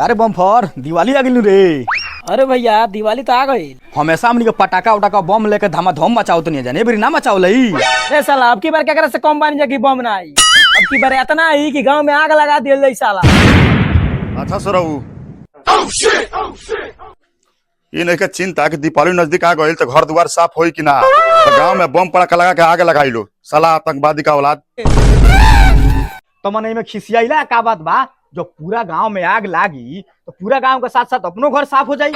अरे बम फोर दिवाली आ गई रे। अरे भैया दिवाली तो आ गई। हमेशा हमनी के पटाखा उटाखा बम लेके धमाधम मचाओ तो नहीं जाने, ना मचाओ लई। अरे साला अब की बार क्या करे से कम पानी जगी बम ना आई, अब की बार इतना आई कि गांव में आग लगा दिया जाए साला। अच्छा सरऊ ये नहीं के चिंता कि दीपावली नजदीक आ गई तो घर द्वार साफ होई कि ना, तो गांव में बम पड़ाका लगा के आगे लगाई लो साला आतंकवादी का औलाद। तो मन में खिसियाइला का बात बा, जो पूरा गांव में आग लागी तो पूरा गांव के साथ साथ अपनो घर साफ हो जाई।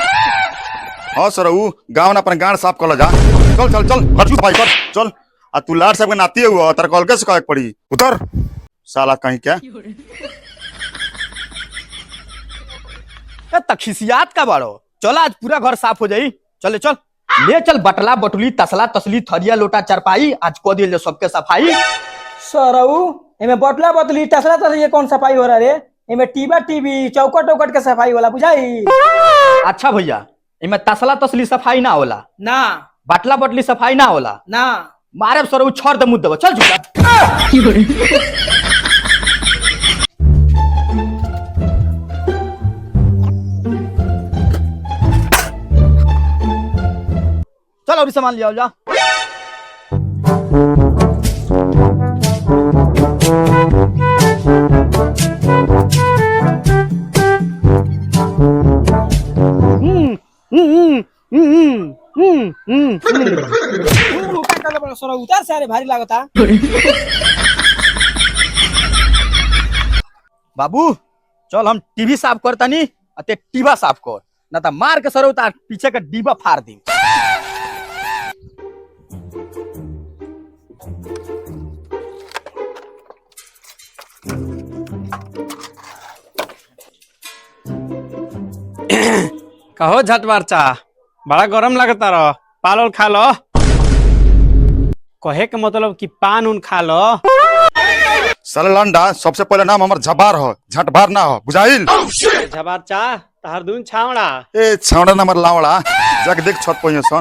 हाँ सरऊ गांव ना अपन गांड साफ कर जा। चल चल चल घर भाई कर चल। आ तू लाड साहब के नाती हुआ तार कॉल कैसे कहे पड़ी उतर साला कहीं क्या खिसियात का बाड़ो। चल आज पूरा घर साफ हो जाई। चले चल ले चल बटला बटुली तसला तसली थरिया लोटा चरपाई आज को दिल सबके सफाई। सरऊ एमे बटला बतली तसला तसली ये कौन सफाई हो रहा रे, एमे टीबा टीवी चौकट उकट के सफाई होला बुझाई। अच्छा भैया इमे तसला तसली सफाई ना होला ना, बटला बटली सफाई ना होला ना मारे सरऊ छोड़ दे मुद्दे चल झूठा। चलो अभी सामान लिया जा। उतार सारे भारी लागता। बाबू चल हम टीवी साफ करता नी अते टीबा साफ कर ना तो मार के सरो तार पीछे का डिब्बा फाड़ दी। कहो झटबारचा बड़ा गरम लगता रहो, पाल खा लो। कहे के मतलब कि पान उन खा लो। साला लंडा सबसे पहले नाम हमार झबार हो, झटबार ना हो बुझाइल। झटबारचा तहर दून छावड़ा ए छावड़ा ना हमार लावड़ा जाके देख छत पहिए सन।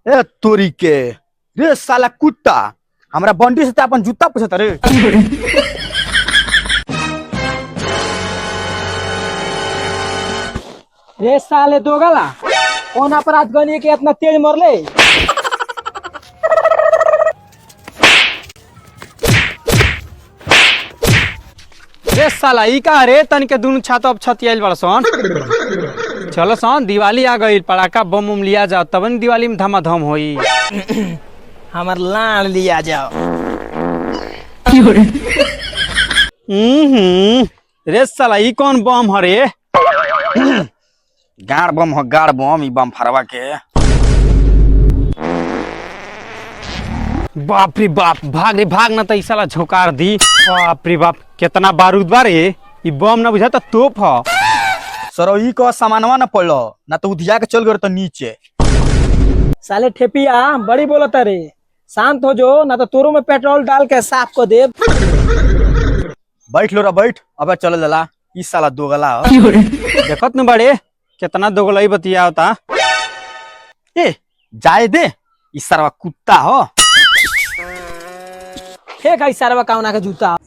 ए तोरी के रे साला कुत्ता हमरा बंडी से अपन जूता पूछता रे। रे साले दोगला कौन अपराध गनी के इतना तेज मरले। रे साला ई का रे तन के दून छात अब छतियाइल बड़ सन। चलो सन दिवाली आ गई, पटाखा बम उम लिया जाओ तब न दिवाली में धमाधम होई। हमार लाड़ लिया जाओ। रे साला ई कौन बम हरे। गाड़ बम हो गाड़ बम ई बम फरवा के। बाप रे बाप भाग रे भाग ना तो ई साला झोकार दी। बाप रे बाप कितना बारूद बारे, ई बम ना बुझा तो तोप ह। सरो ई को सामानवा ना पड़लो ना तो उधिया के चल गए तो नीचे। साले ठेपिया बड़ी बोलता रे, शांत हो जो ना तो तोरो में पेट्रोल डाल के साफ कर दे। बैठ लो रे बैठ, अबे चल लला ई साला दोगला हो। देखत न बड़े कितना दोगलई बतिया होता। ए जाए दे ई सारा कुत्ता हो। फेंक आई सारवा काउना के जूता।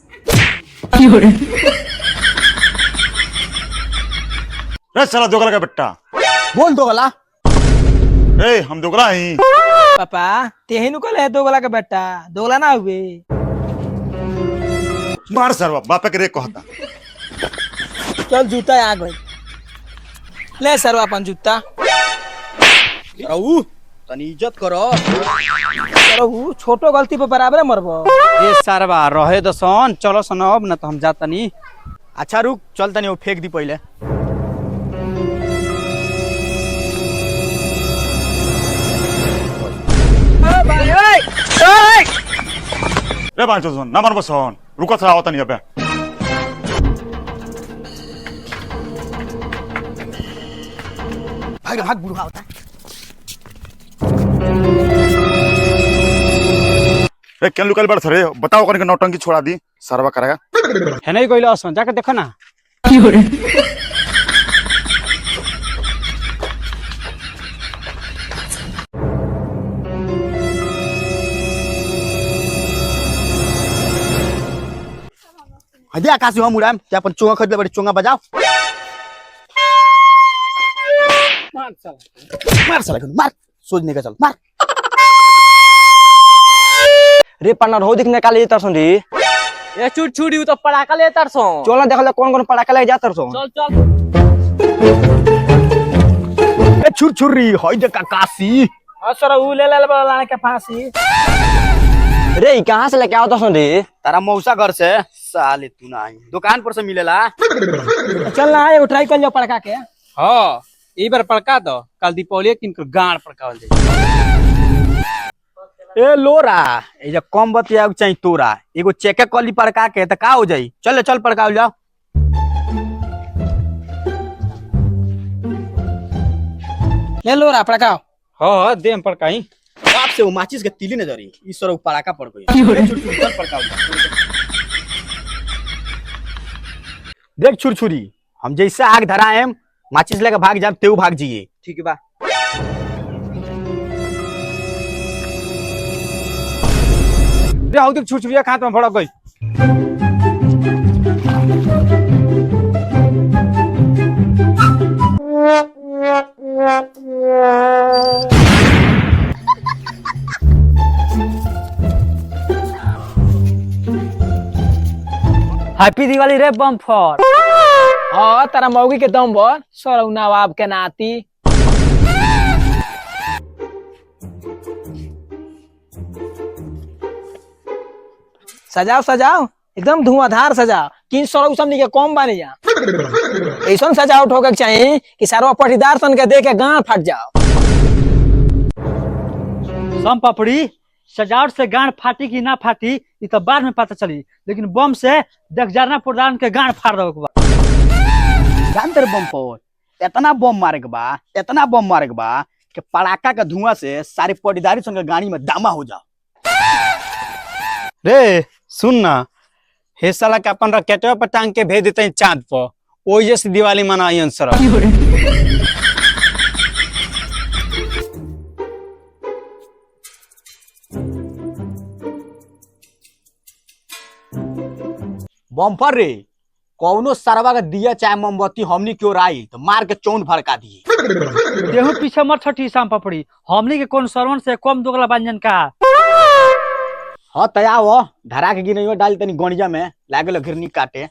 रे साला दोगला का बेटा बोल दोगला। ए हम दोगला ही पापा तेही नु कहले दोगला के बेटा, दोगला ना हुए। मार सरवा बापे के रे कहता। चल जूता आ गई, ले सरवा अपन जूता। रहू तनी इज्जत करो। रहू छोटो गलती पे बराबर मरबो। ए सारवा रहे तो सन, चलो सन अब ना तो हम जातनी। अच्छा रुक चल तनी वो फेंक दी पहले। रे बांचो सन ना मारबो सन रुको थोड़ा आवता नहीं अबे। भाग भाग बुढ़ा होता है। ए केन लुकल बड़ थरे बताओ कन के नौटंकी छोड़ा दी। सरवा करेगा। है नहीं कोई सन जाके देखो ना। हदिया आकाश हम उड़ाम क्या अपन चोंगा खरीदले बड़ी चोंगा बजाओ। मार साला मार सोचने का चल मार। रे पार्टनर हो दिखने काले तरसों रे। ए छुट छुड़ी तो पड़ाका ले तरसो। चल ना देखले कौन पटाखा ले जा तरसों। चल चल। ए छुर छुरी होई दे काकासी। सर उ ले लाने के फांसी। रे कहां से लेके आओ तरसों रे? तारा मौसा घर से साले तू ना आई दुकान पर से मिलेला। चल ना एगो ट्राई कर लियो पड़का के। हाँ ई बार पड़का दो कल दीपावली किन कर गाड़ पड़कावल जाई। ए लोरा ए जे कम बतिया चाहिए तोरा एगो चेक कली पड़का के त का हो जाई। चल चल पड़काओ जाओ। ले लो रा पड़काओ। हाँ देम पड़काई। बाप से वो माचिस के तिली नजरी ई सर पड़ाका पड़ गई। चल पड़काओ देख छुरछुरी हम जैसे आग धरा है माचिस लेके भाग जाए तेऊ भाग जाइए। ठीक बा। रे हाउ देख छुरछुरिया खात में भड़क गई। हैप्पी दिवाली रे बम्फर। हाँ तारा मौगी के दम पर सर नवाब के नाती। सजाओ सजाओ एकदम धुआंधार सजाओ कि सर समझ के कम बानी जा। ऐसा सजावट होके चाहिए कि सारा पटीदार सन के देख के गांड फट जाओ। सम पपड़ी सजावट से गांड फाटी कि ना फाटी ये तो बाद में पता चली, लेकिन बम से देख जाना प्रधान के गांड फाड़ दो। जानते बम पर इतना बम मारे के बा इतना बम मारे के बा कि पड़ाका का धुआं से सारे पटीदारी संग गाड़ी में दामा हो जाओ। रे सुन ना हे साला के अपन रकेटवा पर टांग के भेज देते हैं चांद पर ओही से दिवाली मनाई सर। बम्पर रे कौनो सरवा का दिया चाहे मोमबत्ती हमनी क्यों आई तो मार के चौन भड़का दिए। देहू पीछे मत छठी शाम पपड़ी हमनी के कौन सरवन से कम दोगला व्यंजन का। हाँ तया वो धरा के गिनइयो डाल तनी गणिया में लागल घिरनी काटे।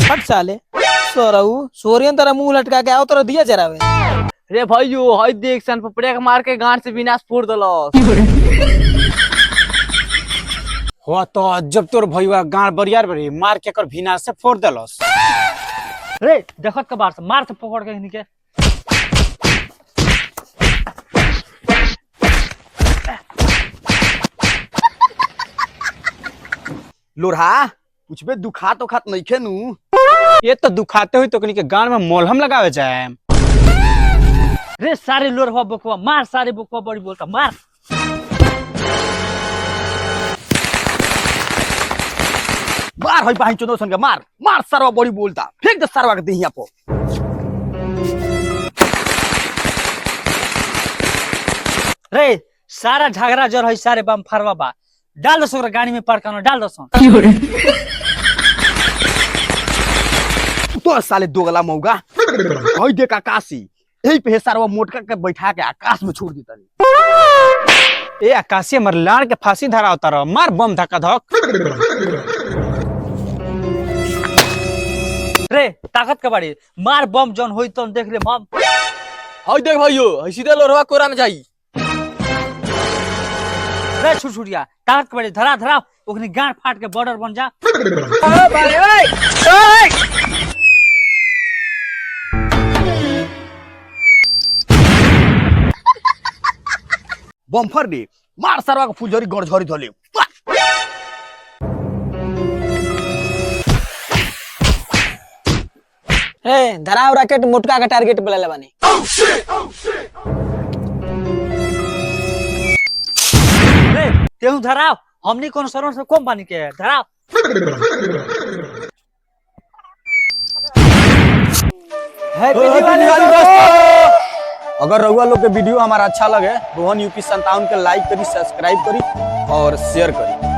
हट साले सोरऊ सोरियन तरह मुंह लटका के आओ तरह दिया जरावे। रे भाइयो हई देख सन पपड़िया के मार के गांड से विनाश फोड़ दलो। हो तो जब तोर भईवा गाड़ बरियार बरी मार के कर भीना से फोड़ देलस। रे देखत के बार से मार से पकड़ के के। लोरहा कुछ बे दुखा तो खात नहीं खे नु। ये तो दुखाते हुई तो कनी के गाड़ में मोलहम लगावे जाए। रे सारे लोरवा बकवा मार सारे बकवा बड़ी बोलता मार। मार हई बाही चोदो सन के मार मार सरवा बड़ी बोलता फेंक दे सरवा के देहिया पर। रे सारा झगड़ा जर है सारे बम फरवा बा डाल दो सोरा गाड़ी में पड़कानो डाल दो सो। तो साले दोगला मौगा हई देख आकाशी यही पे सरवा मोटका के बैठा के आकाश में छोड़ देता। ए आकाशी मर लाड़ के फांसी धरा होता रह मार बम धक्का धक। रे ताकत के बाड़ी मार बम जौन होई तो देख ले हम। हई देख भाइयो हई सीधे लोरवा कोरा में जाई। रे छुटछुटिया ताकत के बाड़ी धरा धरा ओकनी गांड फाट के बॉर्डर बन जा। बम्फर रे मार सरवा के फुलझड़ी गड़झड़ी धले। हे धराव रॉकेट मोटका का टारगेट बोले बानी। रे तेहू धराव हमनी कौन सर्वर से कम पानी के है धरा। हैप्पी दिवाली दिवाली दोस्तों। अगर रउआ लोग के वीडियो हमारा अच्छा लगे रोहन यूपी 57 के लाइक करी, सब्सक्राइब करी और शेयर करी।